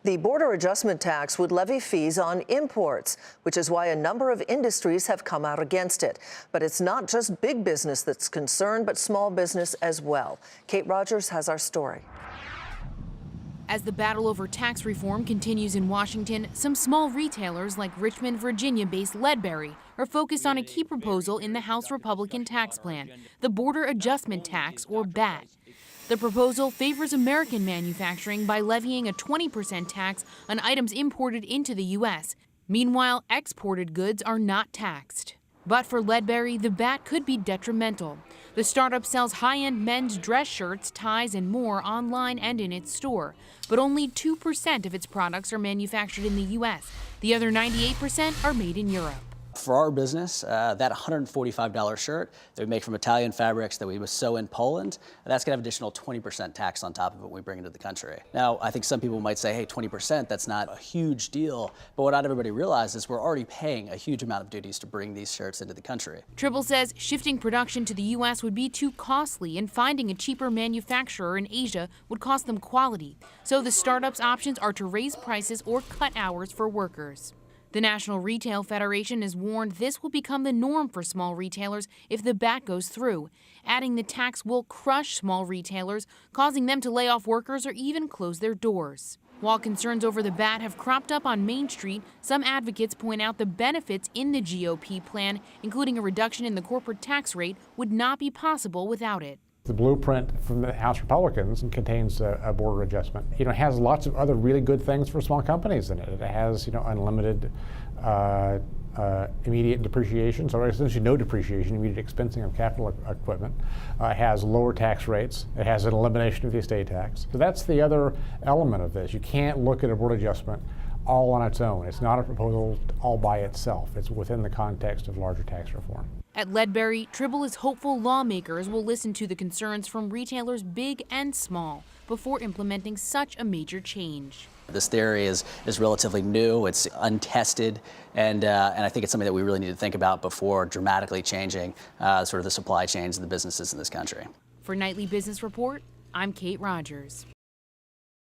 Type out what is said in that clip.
The border adjustment tax would levy fees on imports, which is why a number of industries have come out against it. But it's not just big business that's concerned, but small business as well. Kate Rogers has our story. As the battle over tax reform continues in Washington, some small retailers like Richmond, Virginia-based Ledbury are focused on a key proposal in the House Republican tax plan, the Border Adjustment Tax, or BAT. The proposal favors American manufacturing by levying a 20% tax on items imported into the U.S. Meanwhile, exported goods are not taxed. But for Ledbury, the BAT could be detrimental. The startup sells high-end men's dress shirts, ties, and more online and in its store. But only 2% of its products are manufactured in the U.S. The other 98% are made in Europe. For our business, that $145 shirt that we make from Italian fabrics that we sew in Poland, that's going to have additional 20% tax on top of it when we bring it into the country. Now, I think some people might say, hey, 20%, that's not a huge deal. But what not everybody realizes is we're already paying a huge amount of duties to bring these shirts into the country. Tribble says shifting production to the U.S. would be too costly, and finding a cheaper manufacturer in Asia would cost them quality. So the startup's options are to raise prices or cut hours for workers. The National Retail Federation has warned this will become the norm for small retailers if the BAT goes through, adding the tax will crush small retailers, causing them to lay off workers or even close their doors. While concerns over the BAT have cropped up on Main Street, some advocates point out the benefits in the GOP plan, including a reduction in the corporate tax rate, would not be possible without it. The blueprint from the House Republicans contains a border adjustment. It has lots of other really good things for small companies in it. It has, unlimited immediate depreciation, so essentially no depreciation, immediate expensing of capital equipment. It has lower tax rates. It has an elimination of the estate tax. So that's the other element of this. You can't look at a border adjustment all on its own. It's not a proposal all by itself. It's within the context of larger tax reform. At Ledbury, Tribble is hopeful lawmakers will listen to the concerns from retailers big and small before implementing such a major change. This theory is relatively new, it's untested, and I think it's something that we really need to think about before dramatically changing sort of the supply chains and the businesses in this country. For Nightly Business Report, I'm Kate Rogers.